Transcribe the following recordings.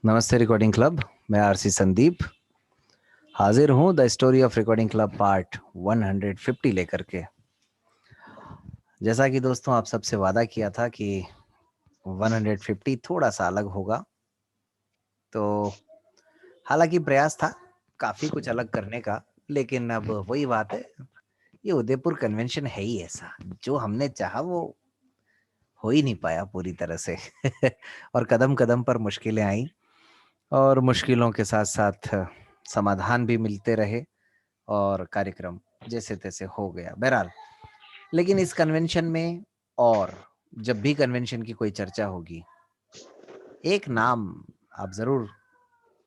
नमस्ते recording club, मैं RC Sandeep हाजिर हूँ the story of recording club part 150 लेकर के। जैसा कि दोस्तों आप सबसे वादा किया था कि 150 थोड़ा सा अलग होगा, तो हालांकि प्रयास था काफी कुछ अलग करने का, लेकिन अब वही बात है, ये उदयपुर कन्वेंशन है ही ऐसा, जो हमने चाहा वो हो ही नहीं पाया पूरी तरह से। और कदम कदम पर मुश्किलें आई और मुश्किलों के साथ साथ समाधान भी मिलते रहे और कार्यक्रम जैसे तैसे हो गया बहरहाल। लेकिन इस कन्वेंशन में और जब भी कन्वेंशन की कोई चर्चा होगी, एक नाम आप जरूर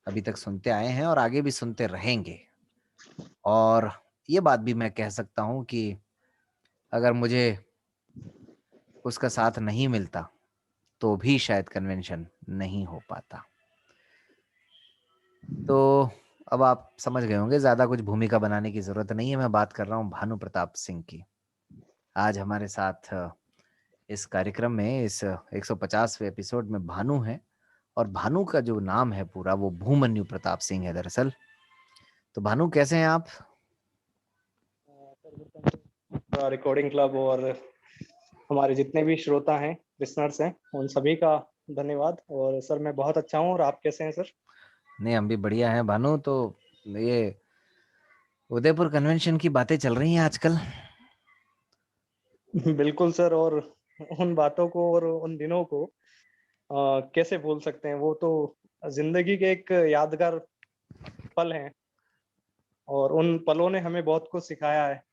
अभी तक सुनते आए हैं और आगे भी सुनते रहेंगे, और ये बात भी मैं कह सकता हूं कि अगर मुझे उसका साथ नहीं मिलता तो भी शायद कन्वेंशन नहीं हो पाता। तो अब आप समझ गए होंगे, ज्यादा कुछ भूमिका बनाने की जरूरत नहीं है। मैं बात कर रहा हूँ भानु प्रताप सिंह की। आज हमारे साथ इस कार्यक्रम में इस 150वें एपिसोड में भानु है, और भानु का जो नाम है पूरा वो भूमन्यु प्रताप सिंह है दरअसल। तो भानु कैसे हैं आप? रिकॉर्डिंग क्लब और हमारे जितने भी श्रोता हैं, लिसनर्स हैं, उन सभी का धन्यवाद। और सर मैं बहुत अच्छा हूँ, और आप कैसे हैं सर? नहीं, हम भी बढ़िया हैं भानु। तो ये उदयपुर कन्वेंशन की बातें चल रही हैं आजकल। बिल्कुल सर, और उन बातों को और उन दिनों को कैसे भूल सकते हैं? वो तो जिंदगी के एक यादगार पल हैं, और उन पलों ने हमें बहुत कुछ सिखाया है।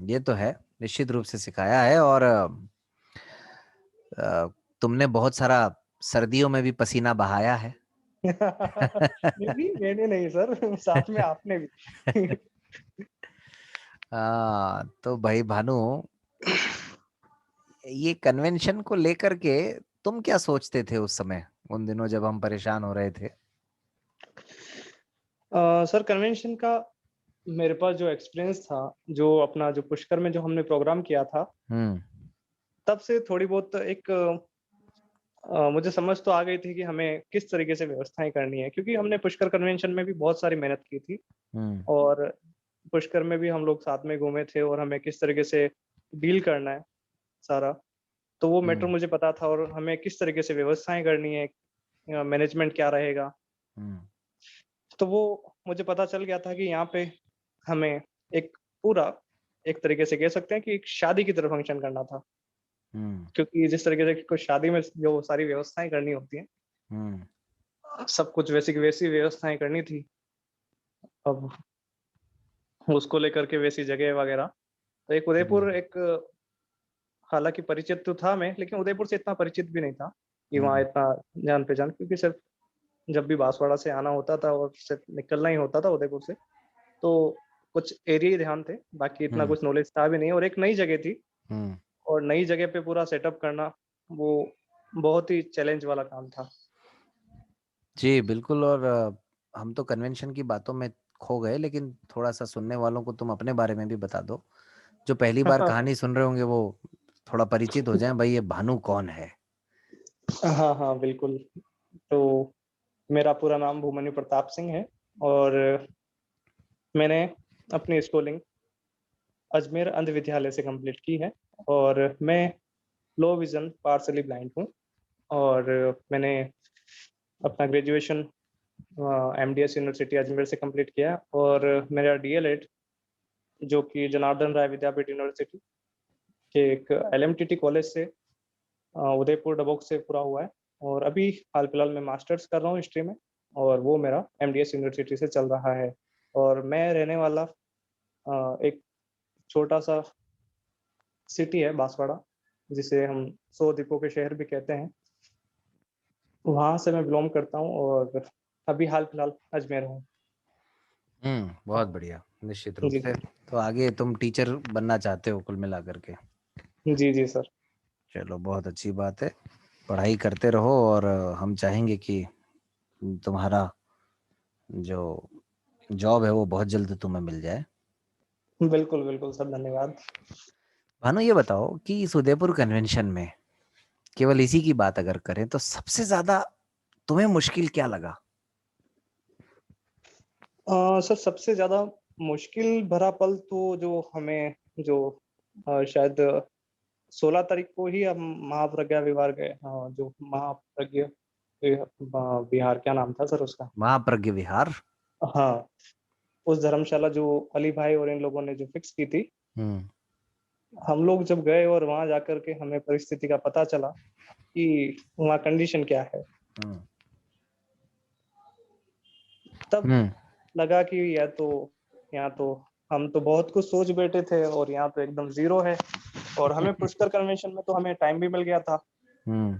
ये तो है, निश्चित रूप से सिखाया है। और तुमने बहुत सारा सर्दियों में भी पसीना बहाया है। नहीं, मैंने नहीं सर, साथ में आपने भी। तो भाई भानु, ये कन्वेंशन को लेकर के तुम क्या सोचते थे उस समय, उन दिनों जब हम परेशान हो रहे थे? सर कन्वेंशन का मेरे पास जो एक्सपीरियंस था, जो अपना जो पुष्कर में जो हमने प्रोग्राम किया था, हम्म तब से थोड़ी बहुत एक मुझे समझ तो आ गई थी कि हमें किस तरीके से व्यवस्थाएं करनी है, क्योंकि हमने पुष्कर कन्वेंशन में भी बहुत सारी मेहनत की थी। हम्म और पुष्कर में भी हम लोग साथ में घूमे थे, और हमें किस तरीके से डील करना है सारा, तो वो मैटर हम्म मुझे पता था। और हमें किस तरीके से व्यवस्थाएं करनी है, मैनेजमेंट क्या रहेगा, हम्म तो वो मुझे पता चल गया था कि यहाँ पे हमें एक पूरा, एक तरीके से कह सकते हैं कि एक शादी की तरह फंक्शन करना था। हम्म क्योंकि जिस तरीके से कोई शादी में जो सारी व्यवस्थाएं करनी होती हैं, हम्म सब कुछ वैसी की वैसी व्यवस्थाएं करनी थी। अब उसको लेकर के वैसी जगह वगैरह, तो एक उदयपुर, एक हालांकि परिचित तो था मैं, लेकिन उदयपुर से इतना परिचित भी नहीं था कि वहाँ हम्म इतना जान पहचान, क्योंकि सिर्फ जब भी बांसवाड़ा से आना होता था और सिर्फ निकलना ही होता था उदयपुर से, तो कुछ एरिया ही ध्यान थे, बाकी इतना हम्म कुछ नॉलेज था भी नहीं। और एक नई जगह थी, हम्म और नई जगह पे पूरा सेटअप करना, वो बहुत ही चैलेंज वाला काम था। जी बिल्कुल। और हम तो कन्वेंशन की बातों में खो गए, लेकिन थोड़ा सा सुनने वालों को तुम अपने बारे में भी बता दो। जो पहली बार कहानी सुन रहे होंगे वो थोड़ा परिचित हो जाएं, भाई ये भानु कौन है। हाँ हाँ बिल्कुल। तो मेरा पूरा नाम भूमन्यु प्रताप सिंह है, और मैंने अपनी स्कूलिंग अजमेर अंध विद्यालय से कंप्लीट की है। और मैं लो विजन पार्सली ब्लाइंड हूँ। और मैंने अपना ग्रेजुएशन एमडीएस यूनिवर्सिटी अजमेर से कंप्लीट किया, और मेरा डीएलएड जो कि जनार्दन राय विद्यापीठ यूनिवर्सिटी के एक एलएमटीटी कॉलेज से उदयपुर डबोक से पूरा हुआ है। और अभी हाल फिलहाल मैं मास्टर्स कर रहा हूँ हिस्ट्री में, और वो मेरा एमडीएस यूनिवर्सिटी से चल रहा है। और मैं रहने वाला एक छोटा सा सिटी है बांसवाड़ा, जिसे हम 100 द्वीपों के शहर भी कहते हैं, वहां से मैं बिलोंग करता हूँ, और अभी हाल फिलहाल अजमेर हूँ। बहुत बढ़िया, निश्चित रूप जी से। तो आगे तुम टीचर बनना चाहते हो कुल मिला करके? जी जी सर। चलो, बहुत अच्छी बात है। पढ़ाई करते रहो, और हम चाहेंगे कि तुम्हारा जो जॉब है वो बहुत जल्द तुम्हें मिल जाए। बिल्कुल बिल्कुल सर, धन्यवाद। भानु ये बताओ कि इस उदयपुर कन्वेंशन में केवल इसी की बात अगर करें तो सबसे ज्यादा तुम्हें मुश्किल क्या लगा? सर सबसे ज़्यादा मुश्किल भरा पल तो जो हमें जो शायद 16 तारीख को ही हम महाप्रज्ञा विहार गए। जो महाप्रज्ञा विहार क्या नाम था सर उसका? महाप्रज्ञ विहार। हाँ, उस धर्मशाला जो अली भाई और इन लोगों ने जो फिक्स की थी, हम्म। हम लोग जब गए और वहाँ जाकर के हमें परिस्थिति का पता चला कि वहाँ कंडीशन क्या है, हम्म। तब हम्म। लगा कि यहाँ तो हम तो बहुत कुछ सोच बैठे थे और यहाँ तो एकदम ज़ीरो है। और हमें पुष्कर कन्वेंशन में तो हमें टाइम भी मिल गया था हम्म।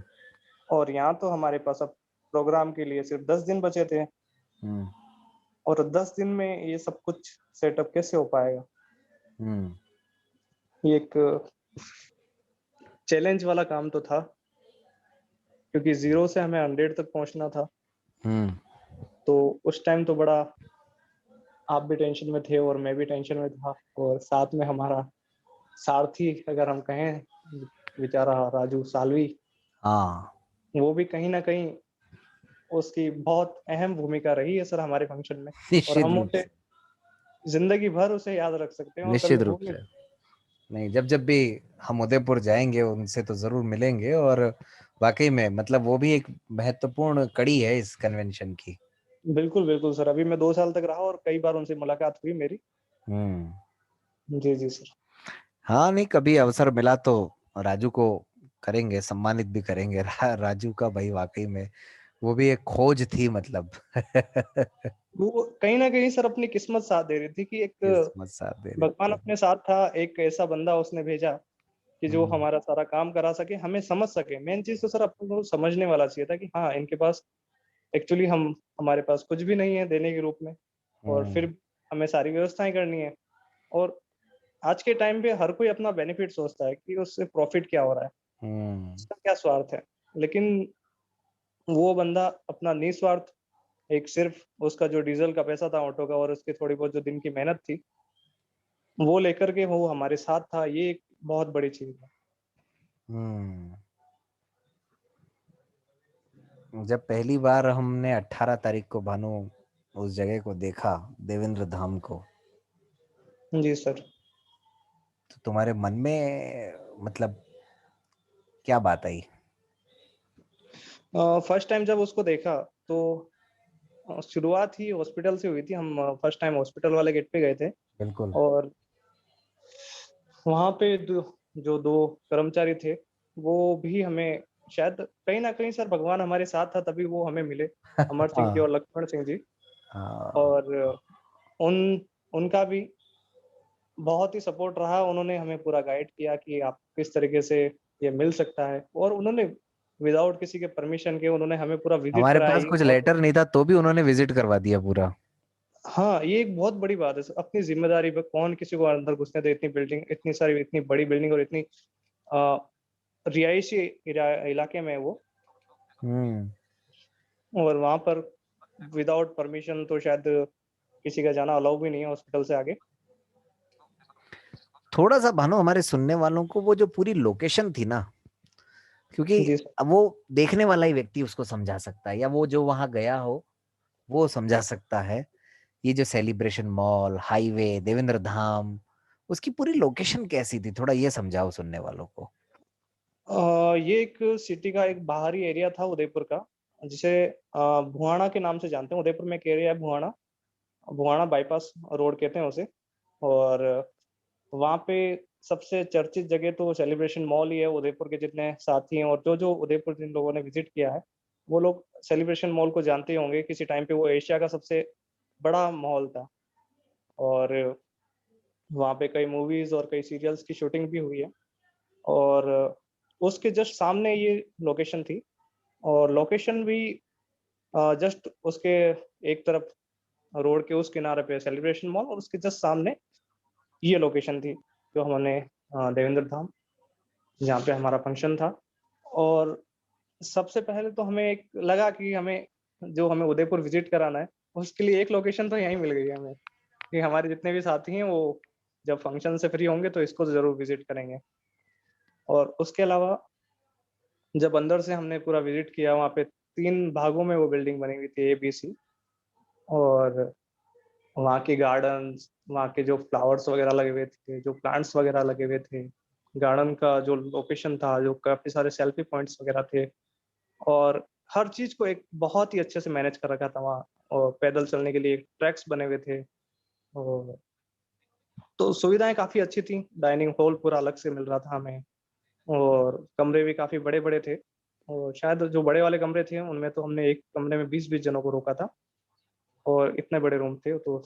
और यहाँ तो हमारे पास अब प्रोग्राम के लिए सिर्फ 10 दिन बचे थे हम्म। और 10 दिन में ये सब कुछ सेटअप कैसे हो पाएगा? हम्म। ये एक चैलेंज वाला काम तो था क्योंकि 0 से हमें 100 तक पहुँचना था। हम्म। तो उस टाइम तो बड़ा आप भी टेंशन में थे और मैं भी टेंशन में था और साथ में हमारा सारथी अगर हम कहें, बेचारा राजू साल्वी, हाँ। वो भी कहीं न कहीं उसकी बहुत अहम भूमिका रही है सर हमारे फंक्शन में और निश्चित हम रूप उसे से। ज़िंदगी भर उसे याद रख सकते हैं और कभी निश्चित रूप भूल नहीं से। सकते। नहीं, जब जब भी हम उदयपुर जाएंगे उनसे तो जरूर मिलेंगे। और वाकई में मतलब वो भी एक महत्वपूर्ण कड़ी है इस कन्वेंशन की। बिल्कुल, बिल्कुल सर। अभी मैं 2 साल तक रहा और कई बार उनसे मुलाकात हुई मेरी। हम्म। जी, जी सर। हाँ, नहीं कभी अवसर मिला तो राजू को करेंगे, सम्मानित भी करेंगे। राजू का भाई वाकई में वो भी एक खोज थी मतलब। वो कहीं न कहीं सर अपनी किस्मत साथ दे रही थी कि एक किस्मत साथ दे रही भगवान थी। अपने साथ था, एक ऐसा बंदा उसने भेजा कि जो हम्म। हमारा सारा काम करा सके, हमें समझ सके। मेन चीज़ तो सर अपन को समझने वाला चाहिए था कि हाँ, इनके पास एक्चुअली हमारे पास कुछ भी नहीं है देने के रूप में और हम्म। फिर हमें सारी व्यवस्थाएँ करनी है और आज के टाइम पे हर कोई अपना बेनिफिट सोचता है कि उससे प्रॉफिट क्या हो रहा है, हम्म। उसका क्या स्वार्थ है। लेकिन वो बंदा अपना निस्वार्थ एक सिर्फ़ उसका जो डीज़ल का पैसा था ऑटो का और उसकी थोड़ी बहुत जो दिन की मेहनत थी, वो लेकर के वो हमारे साथ था, ये एक बहुत बड़ी चीज़ है। हम्म। जब पहली बार हमने 18 तारीख को भानु उस जगह को देखा, देवेंद्र धाम को, जी सर। तो तुम्हारे मन में मतलब क्या बात आई? फर्स्ट टाइम जब उसको देखा तो शुरुआत ही हॉस्पिटल से हुई थी। हम फर्स्ट टाइम हॉस्पिटल वाले गेट पे गए थे बिल्कुल। और वहाँ पे जो 2 कर्मचारी थे, वो भी हमें शायद कहीं न कहीं सर भगवान हमारे साथ था तभी वो हमें मिले, अमर सिंह जी हाँ। और लक्ष्मण सिंह जी। हाँ। और उन उनका भी बहुत ही सपोर्ट रहा, उन्होंने हमें पूरा गाइड किया कि आप किस तरीके से ये मिल सकता है और उन्होंने विदाउट किसी के परमिशन के उन्होंने हमें पूरा विज़िट हमारे कराया। पास ये कुछ बहुत लेटर नहीं था तो भी उन्होंने विजिट करवा दिया पूरा। हाँ, ये एक बहुत बड़ी बात है सर, अपनी ज़िम्मेदारी पे कौन किसी को अंदर घुसने दे, इतनी बिल्डिंग, इतनी सारी इतनी बड़ी बिल्डिंग और इतनी अ, रिहायशी इलाके में है वो हम्म। और वहाँ पर विदाउट परमिशन तो शायद किसी का जाना अलाउ भी नहीं है हॉस्पिटल से आगे। थोड़ा सा भानु हमारे सुनने वालों को वो जो पूरी लोकेशन थी ना, क्योंकि जी सर। अब वो देखने वाला ही व्यक्ति उसको समझा सकता है या वो जो वहां गया हो वो समझा सकता है। ये जो सेलिब्रेशन मॉल, हाईवे, देवेंद्र धाम, उसकी पूरी लोकेशन कैसी थी, थोड़ा ये समझाओ सुनने वालों को। ये एक सिटी का एक बाहरी एरिया था उदयपुर का, जिसे भुआना के नाम से जानते हैं। उदयपुर में एक एरिया है भुआना, भुआना बाईपास रोड कहते हैं उसे। और वहाँ पे सबसे चर्चित जगह तो सेलिब्रेशन मॉल ही है। उदयपुर के जितने साथी हैं और जो-जो उदयपुर जिन लोगों ने विज़िट किया है, वो लोग सेलिब्रेशन मॉल को जानते ही होंगे। किसी टाइम पे वो एशिया का सबसे बड़ा मॉल था और वहाँ पे कई मूवीज़ और कई सीरियल्स की शूटिंग भी हुई है और उसके जस्ट सामने ये लोकेशन थी और लोकेशन भी जस्ट उसके एक तरफ रोड के उस किनारे पे सेलिब्रेशन मॉल और उसके जस्ट सामने ये लोकेशन थी, जो हमने देवेंद्र धाम, जहाँ पे हमारा फंक्शन था। और सबसे पहले तो हमें एक लगा कि हमें उदयपुर विज़िट कराना है, उसके लिए एक लोकेशन तो यहीं मिल गई हमें, कि हमारे जितने भी साथी हैं वो जब फंक्शन से फ्री होंगे तो इसको ज़रूर विज़िट करेंगे। और उसके अलावा जब अंदर से हमने पूरा विज़िट किया, वहाँ पे 3 भागों में वो बिल्डिंग बनी हुई थी, ए, बी, सी। और वहाँ के गार्डन्स, वहाँ के जो फ्लावर्स वगैरह लगे हुए थे, जो प्लांट्स वगैरह लगे हुए थे, गार्डन का जो लोकेशन था, जो काफ़ी सारे सेल्फी पॉइंट्स वगैरह थे, और हर चीज़ को एक बहुत ही अच्छे से मैनेज कर रखा था वहाँ। और पैदल चलने के लिए ट्रैक्स बने हुए थे। और तो सुविधाएँ काफ़ी अच्छी थी, डाइनिंग हॉल पूरा अलग से मिल रहा था हमें, और कमरे भी काफ़ी बड़े-बड़े थे। और शायद जो बड़े वाले कमरे थे, उनमें तो हमने एक कमरे में 20-20 जनों को रोका था, और इतने बड़े रूम थे, तो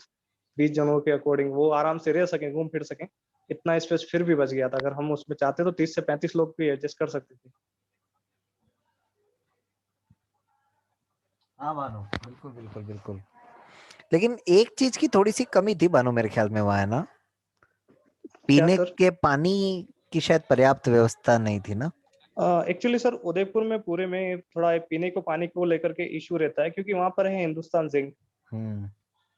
20 जनों के अकॉर्डिंग वो आराम से रह सकें, घूम फिर सकें, इतना स्पेस फिर भी बच गया था। अगर हम उसमें चाहते तो 30 से 35 लोग भी एडजस्ट कर सकते थे। हाँ भानु, बिल्कुल बिल्कुल बिल्कुल। लेकिन एक चीज की थोड़ी सी कमी थी भानु, मेरे ख्याल में वहाँ, है ना? क्या पीने सर? के पानी की शायद पर्याप्त व्यवस्था नहीं थी ना? एक्चुअली सर, उदयपुर में पूरे में थोड़ा पीने को पानी को लेकर के इश्यू रहता है, क्योंकि वहाँ पर है हिंदुस्तान ज़िंक। हम्म।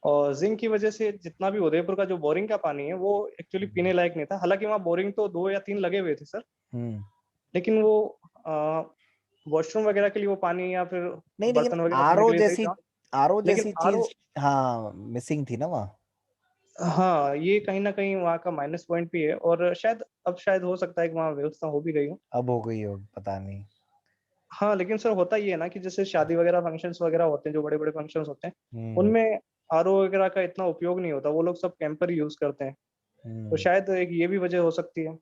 और ज़िंक की वजह से जितना भी उदयपुर का जो बोरिंग का पानी है, वो एक्चुअली पीने लायक नहीं था। हालाँकि वहाँ बोरिंग तो 2 या 3 लगे हुए थे सर, हम्म। लेकिन वो अ, वॉशरूम वगैरह के लिए वो पानी, या फिर नहीं, लेकिन बर्तन वगैरह धोने आरओ के लिए सही जैसी, था। आरओ लेकिन जैसी आरओ, चीज, हाँ, मिसिंग थी ना वहाँ। हाँ, ये कहीं न कहीं वहाँ का माइनस पॉइंट भी है, और शायद अब शायद हो सकता है कि वहाँ व्यवस्था हो भी गई हो। अब हो गई हो, पता नहीं। हाँ, लेकिन सर होता ये है ना कि जैसे शादी वगैरह फंक्शंस वगैरह होते हैं, जो बड़े-बड़े फंक्शंस होते हैं, हम्म। उनमें आरओ वगैरह का इतना उपयोग नहीं होता, वो लोग सब कैंपर यूज़ करते हैं। तो हम्म। शायद एक ये भी वजह हो सकती है।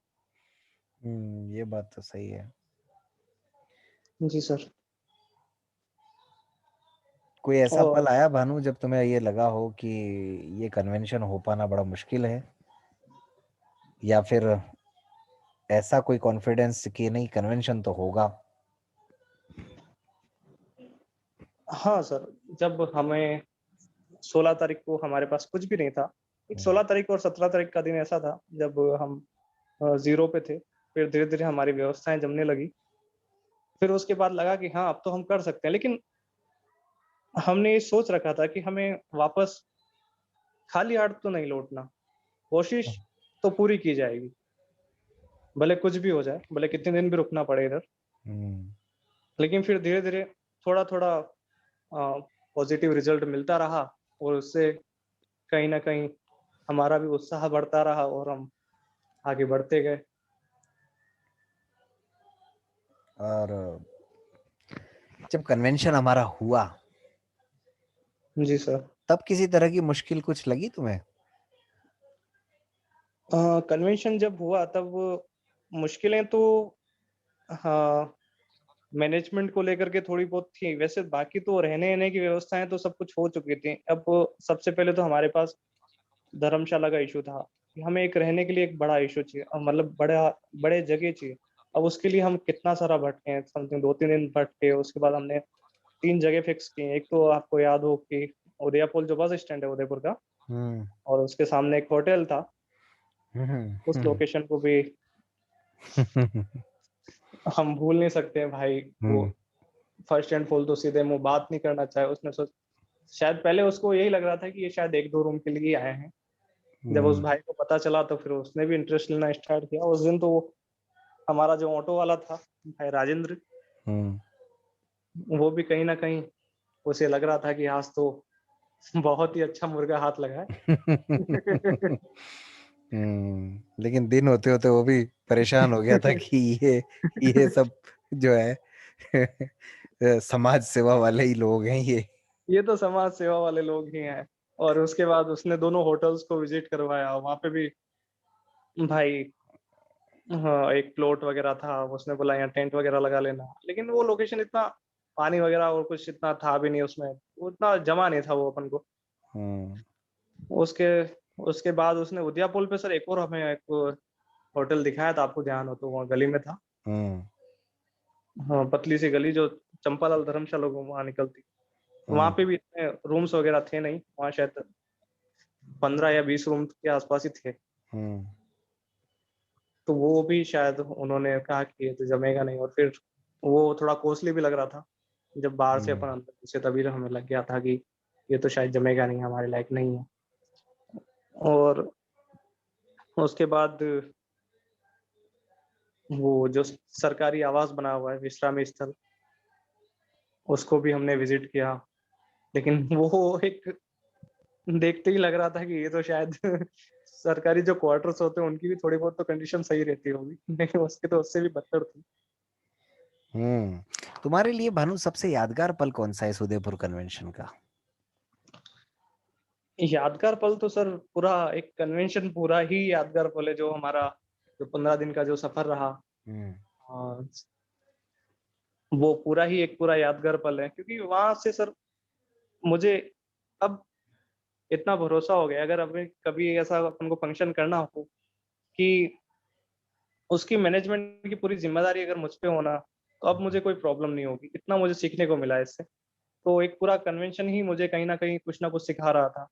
ये बात तो सही है। जी सर। कोई ऐसा और पल आया भानु जब तुम्हें ये लगा हो कि ये कन्वेंशन हो पाना बड़ा मुश्किल है, या फिर ऐसा कोई कॉन्फिडेंस कि नहीं, कन्वेंशन तो होगा? हाँ सर, जब हमें 16 तारीख को हमारे पास कुछ भी नहीं था। एक हम्म। 16 तारीख और 17 तारीख का दिन ऐसा था जब हम ज़ीरो पे थे। फिर धीरे-धीरे हमारी व्यवस्थाएँ जमने लगी। फिर उसके बाद लगा कि हाँ, अब तो हम कर सकते हैं। लेकिन हमने ये सोच रखा था कि हमें वापस खाली हाथ तो नहीं लौटना। कोशिश तो पूरी की जाएगी। भले कुछ भी हो जाए, भले कितने दिन भी रुकना पड़े इधर। हम्म। लेकिन फिर धीरे-धीरे थोड़ा-थोड़ा पॉज़िटिव रिज़ल्ट मिलता रहा, और उससे कहीं न कहीं हमारा भी उत्साह बढ़ता रहा, और हम आगे बढ़ते गए। और जब कन्वेंशन हमारा हुआ, जी सर। तब किसी तरह की मुश्किल कुछ लगी तुम्हें? कन्वेंशन जब हुआ तब मुश्किलें तो, हाँ, मैनेजमेंट को लेकर के थोड़ी बहुत थी। वैसे बाकी तो रहने-वहने की व्यवस्थाएँ तो सब कुछ हो चुकी थी। अब सबसे पहले तो हमारे पास धर्मशाला का इश्यू था कि हमें एक रहने के लिए एक बड़ा इश्यू चाहिए, मतलब बड़े जगह चाहिए। अब उसके लिए हम कितना सारा भटके हैं, समथिंग 2-3 दिन भटके। उसके बाद हमने 3 जगह फिक्स की हैं। एक तो आपको याद हो कि उदयपुर जो बस स्टैंड है उदयपुर का, हम्म। और उसके सामने एक होटल था। हम्म। उस लोकेशन को भी हम भूल नहीं सकते हैं भाई। वो हम्म। फर्स्ट एंड फुल तो सीधे मुँह बात नहीं करना चाहे। उसने शायद पहले उसको यही लग रहा था कि ये शायद 1-2 रूम के लिए ही आए हैं। जब उस हम्म। भाई को पता चला तो फिर उसने भी इंटरेस्ट लेना स्टार्ट किया। उस दिन तो हमारा जो ऑटो वाला था, भाई राजेंद्र, हम्म। वो भी कहीं न कहीं उसे लग रहा था कि आज तो बहुत ही अच्छा मुर्गा हाथ लगा है। लेकिन दिन होते होते वो भी परेशान हो गया था कि ये सब जो है समाज सेवा वाले ही लोग हैं ये। ये तो समाज सेवा वाले लोग ही हैं। और उसके बाद उसने दोनों होटल्स को विज़िट करवाया। वहाँ पे भी भाई, हाँ, एक प्लॉट वगैरह था, उसने बोला यहाँ टेंट वगैरह लगा लेना। लेकिन वो लोकेशन इतना, पानी वगैरह और कुछ इतना था भी नहीं उसमें, वो इतना जमा नहीं था वो अपन को। हम्म। उसके उसके बाद उसने उदयापुल पे सर एक और हमें एक होटल दिखाया था, आपको ध्यान हो तो, वहाँ गली में था। हम्म। हाँ, पतली सी गली जो चंपालाल धर्मशाला को वहाँ निकलती। वहाँ हम्म। पे भी इतने रूम्स वगैरह थे नहीं, वहाँ शायद 15 या 20 रूम के आसपास ही थे। हम्म। तो वो भी शायद उन्होंने कहा कि ये तो जमेगा नहीं, और फिर वो थोड़ा कॉस्टली भी लग रहा था। जब बाहर से अपन हम्म। अंदर घुसे तभी तो हमें लग गया था कि ये तो शायद जमेगा नहीं, हमारे लायक नहीं है। और उसके बाद वो जो सरकारी आवास बना हुआ है, विश्रामी स्थल, उसको भी हमने विज़िट किया। लेकिन वो एक देखते ही लग रहा था कि ये तो शायद सरकारी जो क्वार्टर्स होते हैं, उनकी भी थोड़ी बहुत तो कंडीशन सही रहती होगी, लेकिन उसकी तो उससे भी बदतर थी। तुम्हारे लिए भानु सबसे यादगार पल कौन सा है इस उदयपुर कन्वेंशन का? यादगार पल तो सर पूरा एक कन्वेंशन पूरा ही यादगार पल है, जो हमारा जो 15 दिन का जो सफ़र रहा। हम्म अ, वो पूरा ही एक पूरा यादगार पल है, क्योंकि वहाँ से सर मुझे अब इतना भरोसा हो गया, अगर हमें कभी ऐसा अपन को फंक्शन करना हो कि उसकी मैनेजमेंट की पूरी ज़िम्मेदारी अगर मुझ पे हो ना, तो अब मुझे कोई प्रॉब्लम नहीं होगी। इतना मुझे सीखने को मिला है इससे। तो एक पूरा कन्वेंशन ही मुझे कहीं न कहीं कुछ न कुछ सिखा रहा था।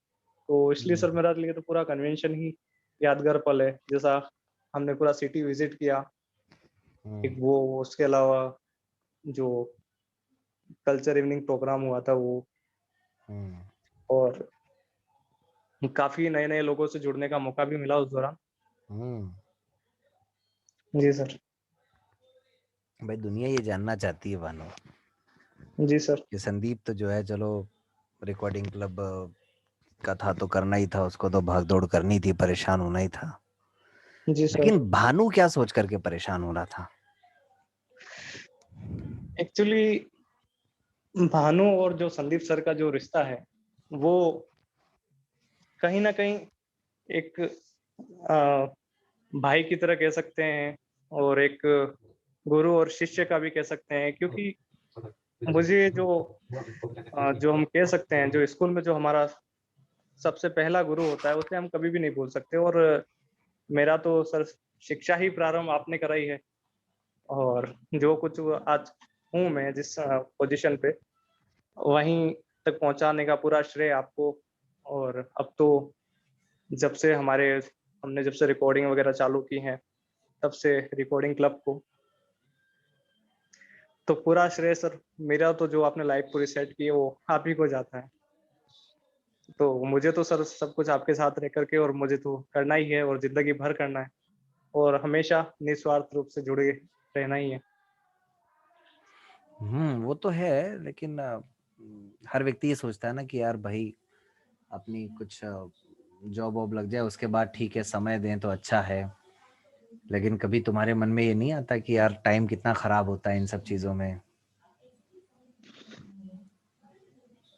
तो इसलिए सर हम्म मेरे लिए तो पूरा कन्वेंशन ही यादगार पल है। जैसा हमने पूरा सिटी विज़िट किया, एक हम्म वो, उसके अलावा जो कल्चर इवनिंग प्रोग्राम हुआ था वो, हम्म और काफ़ी नए-नए लोगों से जुड़ने का मौका भी मिला उस दौरान। हम्म जी सर। भाई दुनिया ये जानना चाहती है भानु जी सर। कि संदीप तो जो है, चलो रिकॉर्डिंग क्लब का था तो करना ही था, उसको तो भाग दौड़ करनी थी, परेशान होना ही था। जी लेकिन सर। भानु क्या सोच करके परेशान हो रहा था? एक्चुअली भानु और जो संदीप सर का जो रिश्ता है, वो कहीं न कहीं एक भाई की तरह कह सकते हैं, और एक गुरु और शिष्य का भी कह सकते हैं, क्योंकि मुझे जो हम कह सकते हैं, जो स्कूल में जो हमारा सबसे पहला गुरु होता है, उसे हम कभी भी नहीं भूल सकते। और मेरा तो सर शिक्षा ही प्रारंभ आपने कराई है, और जो कुछ वो आज हूँ मैं जिस पोज़ीशन पे, वहीं तक पहुँचाने का पूरा श्रेय आपको। और अब तो जब से हमने जब से रिकॉर्डिंग वगैरह चालू की हैं, तब से रिकॉर्डिंग क्लब को, तो पूरा श्रेय सर मेरा तो, जो आपने लाइफ़ पूरी सेट की है, वो आप ही को जाता है। तो मुझे तो सर सब कुछ आपके साथ रह कर के, और मुझे तो करना ही है और ज़िंदगी भर करना है, और हमेशा निस्वार्थ रूप से जुड़े रहना ही है। वो तो है, लेकिन हर व्यक्ति ये सोचता है ना कि यार भाई अपनी कुछ जॉब वॉब लग जाए, उसके बाद ठीक है समय दें तो अच्छा है। लेकिन कभी तुम्हारे मन में ये नहीं आता कि यार टाइम कितना खराब होता है इन सब चीजों में?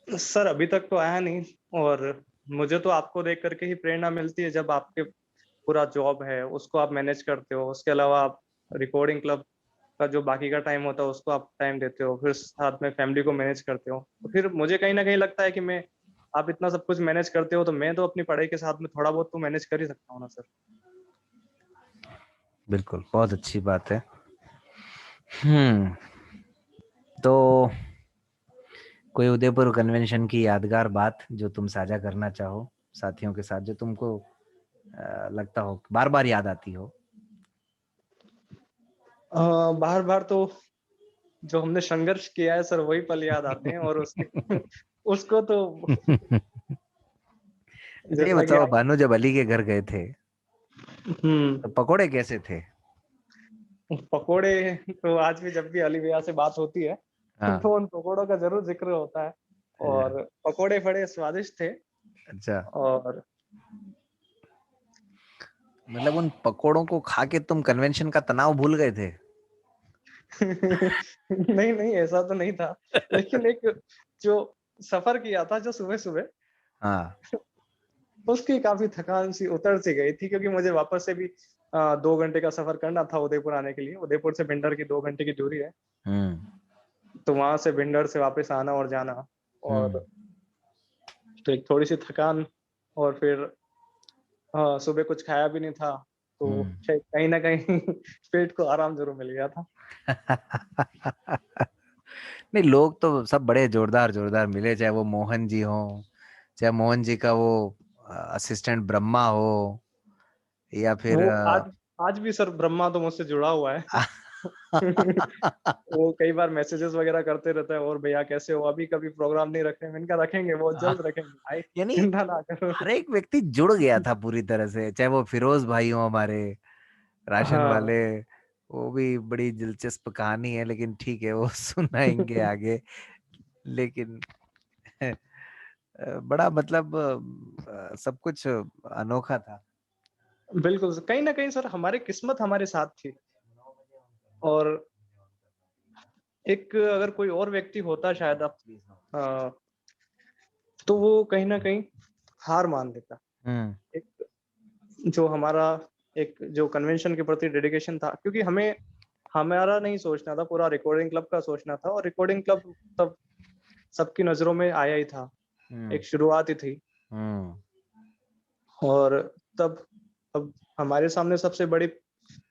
सर अभी तक तो आया नहीं, और मुझे तो आपको देख कर के ही प्रेरणा मिलती है, जब आपके पूरा जॉब है, उसको आप मैनेज करते हो। उसके अलावा आप रिकॉर्डिंग क्लब का जो बाकी का टाइम होता है, उसको आप टाइम देते हो, फिर साथ में फैमिली को मैनेज करते हो। तो फिर मुझे कहीं न कहीं लगता है कि मैं आप इतना सब कुछ मैनेज करते हो, तो मैं तो अपनी पढ़ाई के साथ में थोड़ा बहुत तो मैनेज कर ही सकता हूँ ना सर। बिल्कुल, बहुत अच्छी बात है। हम्म तो कोई उदयपुर कन्वेंशन की यादगार बात जो तुम साझा करना चाहो साथियों के साथ, जो तुमको लगता हो बार बार याद आती हो? बार-बार तो जो हमने संघर्ष किया है सर, वही पल याद आते हैं, और उसके उसको तो अच्छा ये जैसा कि बताओ आप। भानु, जब अली के घर गए थे हुँ। तो पकोड़े कैसे थे? पकोड़े तो आज भी जब भी अली भैया से बात होती है, हाँ। तो उन पकोड़ों का ज़रूर ज़िक्र होता है, अच्छा। और पकोड़े बड़े स्वादिष्ट थे। अच्छा, और मतलब उन पकोड़ों को खा के तुम कन्वेंशन का तनाव भूल गए थे? नहीं, नहीं ऐसा तो नहीं था। लेकिन एक जो सफ़र किया था जो सुबह-सुबह, हाँ। उसकी काफ़ी थकान सी उतर सी गई थी, क्योंकि मुझे वापस से भी 2 घंटे का सफ़र करना था उदयपुर आने के लिए। उदयपुर से भिंडर की 2 घंटे की दूरी है। हम्म तो वहाँ से भिंडर से वापस आना और जाना, हम्म और तो एक थोड़ी-सी थकान, और फिर सुबह कुछ खाया भी नहीं था, तो हम्म शायद कहीं न कहीं पेट को आराम ज़रूर मिल गया था। नहीं, लोग तो सब बड़े जोरदार जोरदार मिले, चाहे वो मोहन जी हो, चाहे मोहन जी का वो असिस्टेंट ब्रह्मा हो, या फिर वो आज आज भी सर ब्रह्मा तो मुझसे जुड़ा हुआ है। वो कई बार मैसेजेस वगैरह करते रहता है, और भैया कैसे हो? अभी कभी प्रोग्राम नहीं रखे। मैंने कहा रखेंगे, बहुत जल्द रखेंगे भाई, यानी चिंता ना करो। हर एक व्यक्ति जुड़ गया था पूरी तरह से, चाहे वो फिरोज भाई हो हमारे राशन हाँ, वाले। वो भी बड़ी दिलचस्प कहानी है, लेकिन ठीक है वो सुनाएंगे आगे। लेकिन बड़ा मतलब सब कुछ अनोखा था। बिल्कुल, कहीं न कहीं सर हमारी किस्मत हमारे साथ थी, और एक अगर कोई और व्यक्ति होता शायद अब अ, तो वो कहीं न कहीं हार मान लेता। हम्म। एक जो हमारा एक जो कन्वेंशन के प्रति डेडिकेशन था, क्योंकि हमें हमारा नहीं सोचना था, पूरा रिकॉर्डिंग क्लब का सोचना था, और रिकॉर्डिंग क्लब तब सबकी नज़रों में आया ही था, हम्म। एक शुरुआत ही थी। हम्म। और तब अब हमारे सामने सबसे बड़ी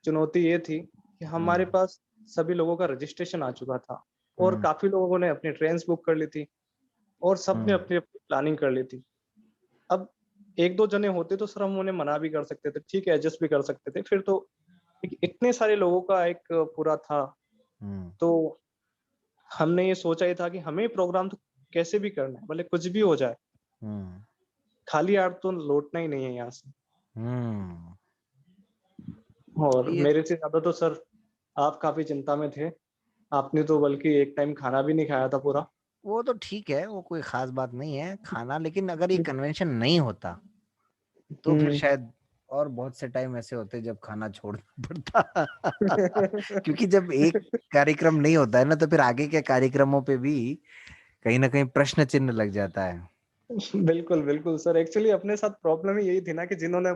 चुनौती ये थी कि हमारे हम्म। पास सभी लोगों का रजिस्ट्रेशन आ चुका था, और हम्म। काफ़ी लोगों ने अपनी ट्रेन्स बुक कर ली थी, और सबने हम्म। अपनी-अपनी प्लानिंग कर ली थी। अब 1-2 जने होते तो सर हम उन्हें मना भी कर सकते थे, ठीक है एडजस्ट भी कर सकते थे। फिर तो इतने सारे लोगों का एक पूरा था, हम्म। तो हमने ये सोचा ही था कि हमें प्रोग्राम तो कैसे भी करना है, भले कुछ भी हो जाए, हम्म। खाली हाथ तो लौटना ही नहीं है यहाँ से। हम्म। और ये मेरे से ज़्यादा तो सर आप काफ़ी चिंता में थे। आपने तो बल्कि एक टाइम खाना भी नहीं खाया था पूरा। वो तो ठीक है, वो कोई खास बात नहीं है खाना, लेकिन अगर ये कन्वेंशन नहीं होता तो फिर हुँ। शायद और बहुत से टाइम ऐसे होते जब खाना छोड़ना पड़ता। क्योंकि जब एक कार्यक्रम नहीं होता है ना, तो फिर आगे के कार्यक्रमों पे भी कहीं ना कहीं प्रश्न चिन्ह लग जाता है। बिल्कुल, बिल्कुल सर, एक्चुअली अपने साथ प्रॉब्लम ही यही थी ना कि जिन्होंने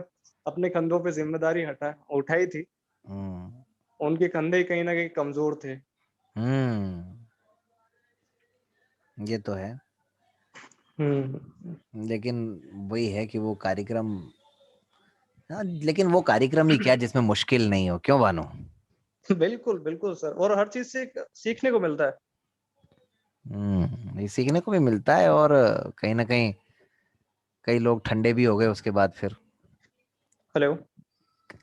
अपने कंधों पे ज़िम्मेदारी उठाई थी, हम्म। उनके कंधे ही कहीं न कहीं कमज़ोर थे। हम्म। ये तो है। हुँ। लेकिन वही है कि वो कार्यक्रम, हाँ, लेकिन वो कार्यक्रम ही क्या जिसमें मुश्किल नहीं हो, क्यों बानो? बिल्कुल, बिल्कुल सर, और हर चीज़ से एक सीखने को मिलता है। ये सीखने को भी मिलता है, और कहीं ना कहीं कई लोग ठंडे भी हो गए उसके बाद फिर। हेलो?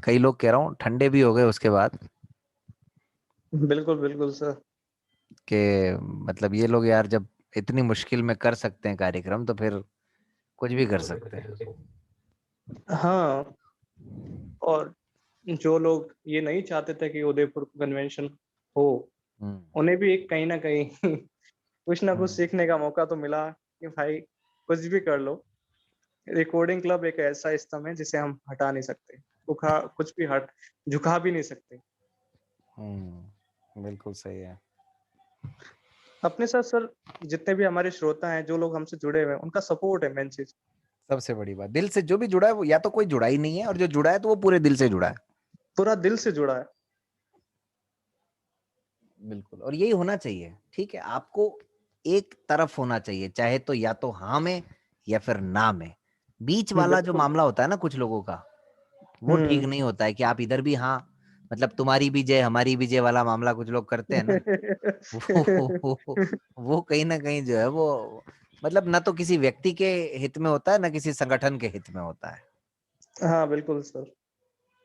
कई लोग कह रहा हूँ ठंडे भी हो गए उसके बाद, बिल्कुल, बिल्कुल सर। कि मतलब ये लोग यार जब इतनी मुश्किल में कर सकते हैं कार्यक्रम, तो फिर कुछ भी कर सकते हैं। हाँ, और जो लोग ये नहीं चाहते थे कि उदयपुर कन्वेंशन हो, हम्म। उन्हें भी एक कहीं न कहीं कुछ ना कुछ हम्म। सीखने का मौका तो मिला कि भाई कुछ भी कर लो, रिकॉर्डिंग क्लब एक ऐसा स्तंभ है जिसे हम हटा नहीं सकते। कुछ भी झुका भी नहीं सकते। बिल्कुल सही है। अपने साथ सर जितने भी हमारे श्रोता हैं, जो लोग हमसे जुड़े हुए हैं, उनका सपोर्ट है मेन चीज़। सबसे बड़ी बात, दिल से जो भी जुड़ा है वो या तो कोई जुड़ा ही नहीं है, और जो जुड़ा है तो वो पूरे दिल से जुड़ा है। पूरा दिल से जुड़ा है। बिल्कुल, और यही होना चाहिए। ठीक है, आपको एक तरफ होना चाहिए, चाहे तो या तो हाँ में या फिर ना में। बीच वाला जो बिल्कुल। मामला होता है ना कुछ लोगों का, वो ठीक हुँ। नहीं होता है कि आप इधर भी हाँ, मतलब तुम्हारी भी जय हमारी भी जय वाला मामला कुछ लोग करते हैं ना। वो कहीं ना कहीं जो है वो, मतलब ना तो किसी व्यक्ति के हित में होता है, ना किसी संगठन के हित में होता है। हाँ, बिल्कुल सर।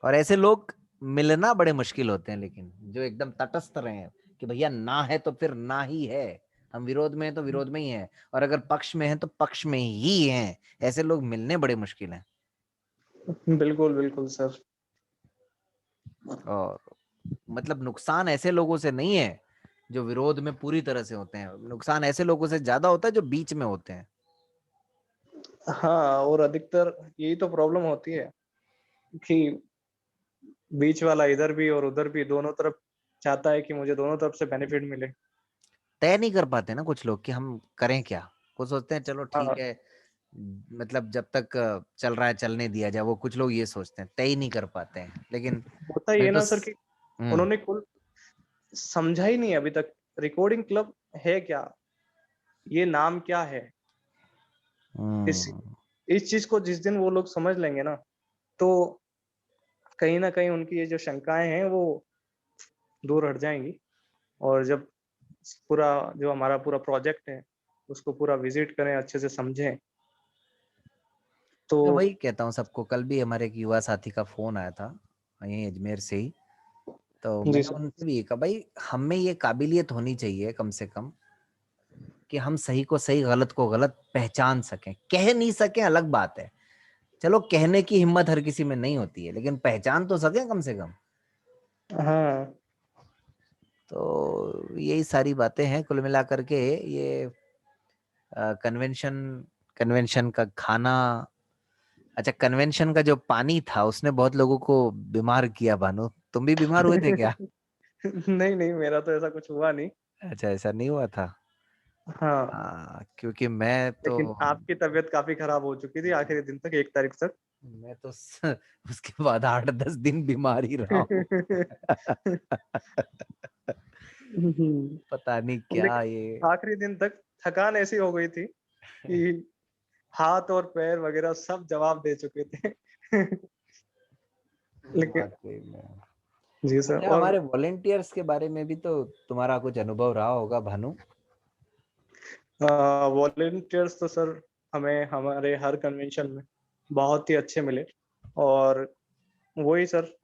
और ऐसे लोग मिलना बड़े मुश्किल होते हैं, लेकिन जो एकदम तटस्थ रहे कि भैया ना है तो फिर ना ही है, हम विरोध में हैं तो विरोध में ही है, और अगर पक्ष में हैं तो पक्ष में ही हैं, ऐसे लोग मिलने बड़े मुश्किल हैं। बिल्कुल, बिल्कुल सर। और मतलब नुकसान ऐसे लोगों से नहीं है जो विरोध में पूरी तरह से होते हैं, नुकसान ऐसे लोगों से ज्यादा होता है जो बीच में होते हैं। हाँ, और अधिकतर यही तो प्रॉब्लम होती है कि बीच वाला इधर भी और उधर भी दोनों तरफ चाहता है कि मुझे दोनों तरफ से बेनिफिट मिले। तय नहीं कर पाते ना कुछ लोग कि हम करें क्या। वो सोचते हैं चलो ठीक हाँ, है, मतलब जब तक चल रहा है चलने दिया जाए, वो कुछ लोग ये सोचते हैं, तय ही नहीं कर पाते हैं। लेकिन होता ये मैं तो ना सर कि हम्म। उन्होंने कुल समझा ही नहीं अभी तक रिकॉर्डिंग क्लब है क्या? ये नाम क्या है? इस हम्म। इस चीज़ को जिस दिन वो लोग समझ लेंगे ना, तो कहीं न कहीं उनकी ये जो शंकाएँ हैं वो दूर हट जाएँगी, और जब पूरा जो हमारा पूरा प्रोजेक्ट है, उसको पूरा विज़िट करें, अच्छे से समझें, तो मैं वही कहता हूँ सबको। कल भी हमारे एक युवा साथी का फोन आया था, यहीं अजमेर से ही, तो जी मैंने सर। उनसे भी ये कहा, भाई हम में ये काबिलियत होनी चाहिए कम से कम कि हम सही को सही, गलत को गलत पहचान सकें। कह नहीं सकें अलग बात है, चलो कहने की हिम्मत हर किसी में नहीं होती है, लेकिन पहचान तो सकें कम से कम। हाँ तो यही सारी बातें हैं कुल मिलाकर के। ये कन्वेंशन कन्वेंशन का खाना, अच्छा कन्वेंशन का जो पानी था उसने बहुत लोगों को बीमार किया। भानु, तुम भी बीमार हुए थे क्या? नहीं नहीं, मेरा तो ऐसा कुछ हुआ नहीं। अच्छा, ऐसा नहीं हुआ था। हाँ, क्योंकि मैं तो लेकिन आपकी तबीयत काफी खराब हो चुकी थी आखिरी दिन तक, 1 तारीख तक। मैं तो उसके बाद 8-10 दिन बीमार ही रहा हूँ। पता नहीं क्या ये। लेकिन आखिरी दिन तक थकान ऐसी हो गई थी कि हाथ और पैर वगैरह सब जवाब दे चुके थे। लेकिन वाकई में। जी सर। अच्छा, और हमारे वॉलेंटियर्स के बारे में भी तो तुम्हारा कुछ अनुभव रहा होगा भानु। वॉलेंटियर्स तो सर हमें हमारे हर कन्वेंशन में बहुत ही अच्छे मिले। और वही सर,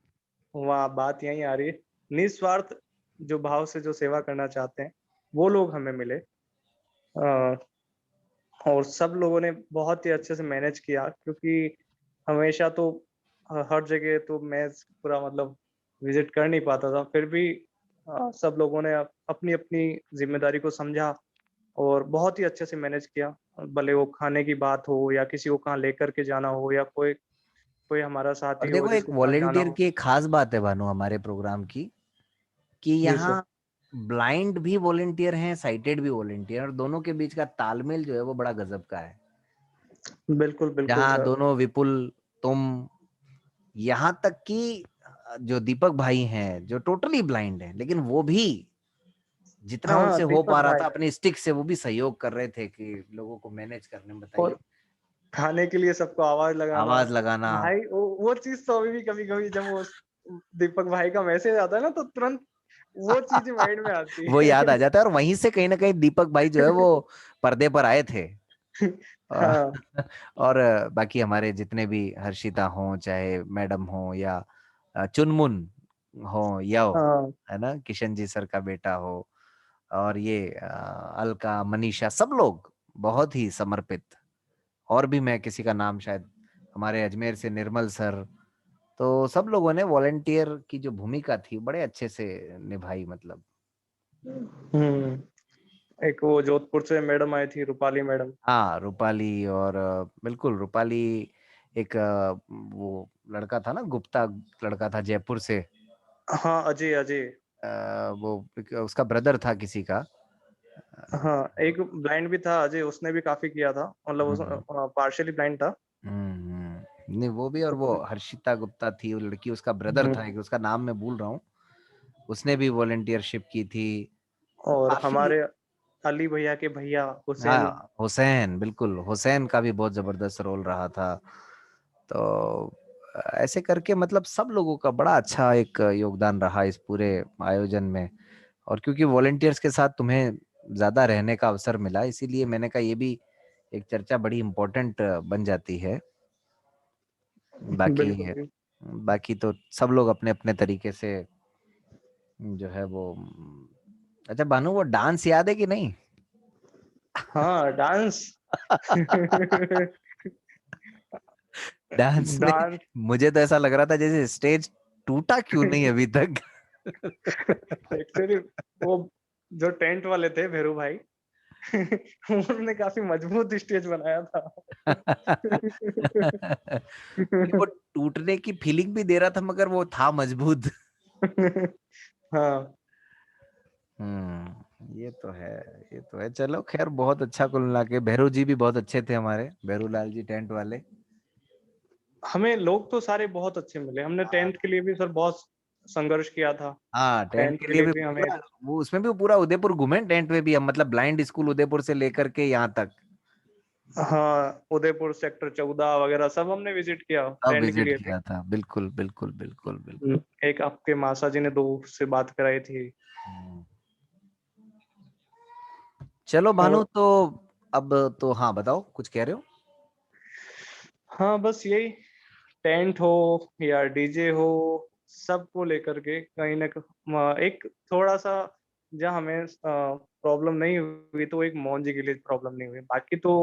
वहाँ बात यही आ रही है, निस्वार्थ जो भाव से जो सेवा करना चाहते हैं वो लोग हमें मिले। अ, और सब लोगों ने बहुत ही अच्छे से मैनेज किया, क्योंकि हमेशा तो हर जगह तो मैं पूरा मतलब विजिट कर नहीं पाता था। फिर भी सब लोगों ने अपनी अपनी जिम्मेदारी को समझा और बहुत ही अच्छे से मैनेज किया। भले वो खाने की बात हो या किसी को कहाँ लेकर के जाना हो या कोई कोई हमारा साथी और हो देखो, एक जिसको कहाँ जाना वॉलेंटियर हो। की एक खास बात है भानु हमारे प्रोग्राम की, कि जी सर। यहाँ ब्लाइंड भी वॉलेंटियर हैं, साइटेड भी वॉलेंटियर, और दोनों के बीच का तालमेल जो है वो बड़ा गजब का है। बिल्कुल बिल्कुल जहाँ सर। दोनों विपुल, तुम, यहाँ तक कि जो दीपक भाई हैं जो टोटली ब्लाइंड हैं, लेकिन वो भी जितना हाँ उनसे हो दीपक पा रहा भाई। था अपने स्टिक से वो भी सहयोग कर रहे थे कि लोगों को मैनेज करने में। बताइए। और खाने के लिए सबको आवाज लगाना। आवाज लगाना। भाई वो चीज तो अभी भी कभी कभी जब वो दीपक भाई का मैसेज आता है ना, तो तुरंत वो चीज माइंड में आती वो है। याद आ जाता है, और वहीं से कहीं ना कहीं दीपक भाई जो है वो पर्दे पर आए थे। अ, हाँ और बाकी हमारे जितने भी हर्षिता हो, चाहे मैडम हो, या चुनमुन हो, या हाँ है ना, किशन जी सर का बेटा हो, और ये अलका, मनीषा, सब लोग बहुत ही समर्पित। और भी मैं किसी का नाम शायद, हमारे अजमेर से निर्मल सर, तो सब लोगों ने वॉलेंटियर की जो भूमिका थी बड़े अच्छे से निभाई, मतलब। एक वो जोधपुर से मैडम आई थी, रूपाली मैडम। हाँ, रूपाली, और बिल्कुल रूपाली। एक वो लड़का था ना, गुप्ता लड़का था जयपुर से। हाँ अजय अजय। वो उसका ब्रदर था किसी का। हाँ एक ब्लाइंड भी था अजय, उसने भी काफी किया था, मतलब उस हम्म पार्शियली ब्लाइंड था। नहीं, वो भी, और वो उसने हर्षिता गुप्ता थी वो लड़की, उसका ब्रदर था हम्म, एक, उसका नाम मैं भूल रहा हूँ। उसने भी वॉलेंटियरशिप की थी। तो और काफी। हमारे अली भैया के भैया हुसैन। हाँ, हुसैन, बिल्कुल हुसैन का भी बहुत जबरदस्त रोल रहा था। तो ऐसे करके मतलब सब लोगों का बड़ा अच्छा एक योगदान रहा इस पूरे आयोजन में। और क्योंकि वॉलेंटियर्स के साथ तुम्हें ज्यादा रहने का अवसर मिला, इसीलिए मैंने कहा ये भी एक चर्चा बड़ी इम्पोर्टेंट बन जाती है। बाकी बिल्कुल भी। बाकी तो सब लोग अपने अपने तरीके से जो है वो। अच्छा भानु, वो डांस याद है कि नहीं? हाँ डांस। डांस में डांस। मुझे तो ऐसा लग रहा था जैसे स्टेज टूटा क्यों नहीं अभी तक। एक्चुअली वो जो टेंट वाले थे भैरू भाई, उन्होंने काफी मजबूत स्टेज बनाया था। नहीं, वो टूटने की फीलिंग भी दे रहा था, मगर वो था मजबूत। हाँ ये तो है। ये तो है, चलो खैर, बहुत अच्छा कुल मिला के। भैरू जी भी बहुत अच्छे थे हमारे, भैरू लाल जी टेंट वाले। हमें लोग तो सारे बहुत अच्छे मिले। हमने हाँ। टेंट के लिए भी सर बहुत संघर्ष किया था। हाँ, टेंट टेंट के के लिए लिए भी भी हमें। पूरा, वो उसमें भी पूरा उदयपुर घूमे टेंट में भी हम, मतलब ब्लाइंड स्कूल उदयपुर से लेकर के यहाँ तक हाँ उदयपुर सेक्टर 14 वगैरह सब हमने विजिट किया सब टेंट के विजिट लिए भी। किया था। बिल्कुल बिल्कुल बिल्कुल बिल्कुल। एक आपके मासा जी ने 2 से बात कराई थी। हम्म। चलो भानु, और तो अब तो हाँ, बताओ, कुछ कह रहे हो? हाँ बस यही, टेंट हो या डीजे हो सबको लेकर के कहीं न एक थोड़ा-सा जहाँ हमें प्रॉब्लम नहीं हुई तो एक मोहन जी के लिए प्रॉब्लम नहीं हुई। बाकी तो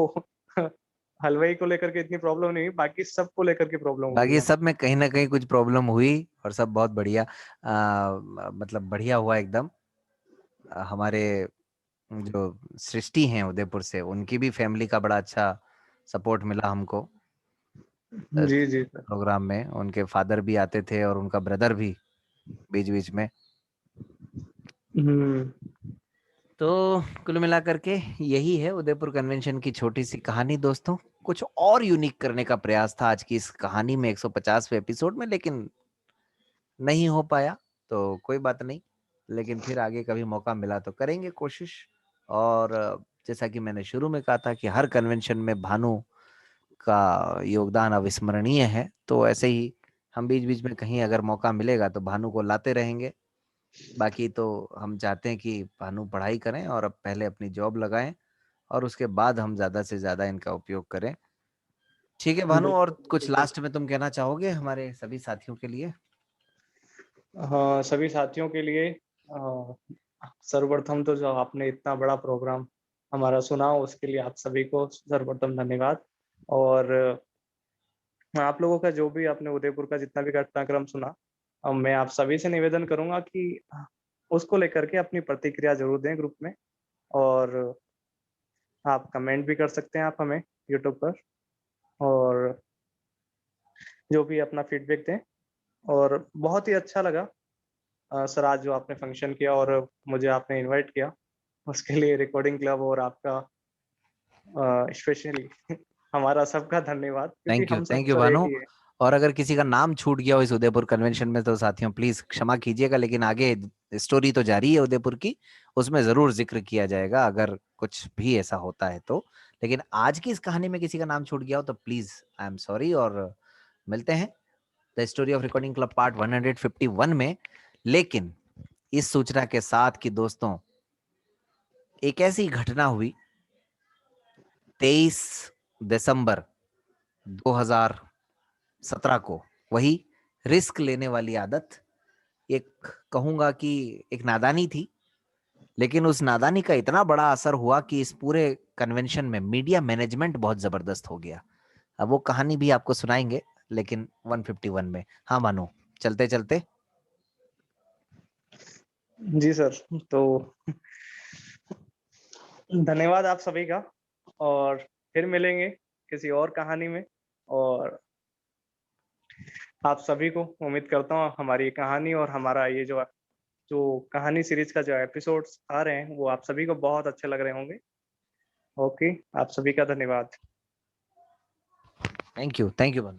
हलवाई को लेकर के इतनी प्रॉब्लम नहीं हुई, बाकी सबको लेकर के प्रॉब्लम हुई बाकी है। सब में कहीं न कहीं कुछ प्रॉब्लम हुई और सब बहुत बढ़िया मतलब बढ़िया हुआ एकदम। हमारे जो सृष्टि हैं उदयपुर से, उनकी भी फैमिली का बड़ा अच्छा सपोर्ट मिला हमको जी, जी सर। प्रोग्राम में। उनके फादर भी आते थे और उनका ब्रदर भी बीच-बीच में। हुँ। तो कुल मिलाकर के यही है उदयपुर कन्वेंशन की छोटी-सी कहानी दोस्तों। कुछ और यूनिक करने का प्रयास था आज की इस कहानी में 150वें एपिसोड में, लेकिन नहीं हो पाया, तो कोई बात नहीं। लेकिन फिर आगे कभी मौका मिला तो करेंगे कोशिश। और जैसा कि मैंने शुरू में कहा था कि हर कन्वेंशन में भानु का योगदान अविस्मरणीय है, तो ऐसे ही हम बीच-बीच में कहीं अगर मौका मिलेगा तो भानु को लाते रहेंगे। बाकी तो हम चाहते हैं कि भानु पढ़ाई करें और अब पहले अपनी जॉब लगाएँ और उसके बाद हम ज़्यादा से ज़्यादा इनका उपयोग करें। ठीक है भानु, और बिल्कुल, कुछ बिल्कुल। लास्ट में तुम कहना चाहोगे हमारे सभी साथियों के लिए? हाँ, सभी साथियों के लिए सर्वप्रथम तो जो आपने इतना बड़ा प्रोग्राम हमारा सुना उसके लिए आप सभी को सर्वप्रथम धन्यवाद। और आप लोगों का जो भी आपने उदयपुर का जितना भी घटनाक्रम सुना, मैं आप सभी से निवेदन करूँगा कि उसको लेकर के अपनी प्रतिक्रिया ज़रूर दें ग्रुप में। और आप कमेंट भी कर सकते हैं आप हमें यूट्यूब पर, और जो भी अपना फीडबैक दें। और बहुत ही अच्छा लगा सर आज जो आपने फंक्शन किया और मुझे आपने इनवाइट किया, उसके लिए रिकॉर्डिंग क्लब और आपका स्पेशली हमारा सबका धन्यवाद, क्योंकि हम सब थैंक यू सर एक भानु। ही हैं। और अगर किसी का नाम छूट गया हो इस उदयपुर कन्वेंशन में तो साथियों प्लीज क्षमा कीजिएगा, लेकिन आगे स्टोरी तो जारी है उदयपुर की, उसमें जरूर जिक्र किया जाएगा अगर कुछ भी ऐसा होता है तो। लेकिन आज की इस कहानी में किसी का नाम छूट गया हो तो प्लीज आई एम सॉरी। और मिलते हैं the story of recording club part 151 में। लेकिन इस सूचना के साथ कि दोस्तों एक ऐसी घटना हुई 23 दिसंबर 2017 को, वही रिस्क लेने वाली आदत, एक कहूंगा कि एक नादानी थी, लेकिन उस नादानी का इतना बड़ा असर हुआ कि इस पूरे कन्वेंशन में मीडिया मैनेजमेंट बहुत जबरदस्त हो गया। अब वो कहानी भी आपको सुनाएंगे, लेकिन 151 में। हाँ मानो, चलते चलते जी सर, तो धन्यवाद आप सभी का, और फिर मिलेंगे किसी और कहानी में। और आप सभी को उम्मीद करता हूँ हमारी ये कहानी और हमारा ये जो जो कहानी सीरीज का जो एपिसोड्स आ रहे हैं वो आप सभी को बहुत अच्छे लग रहे होंगे। ओके, आप सभी का धन्यवाद। थैंक यू मानो।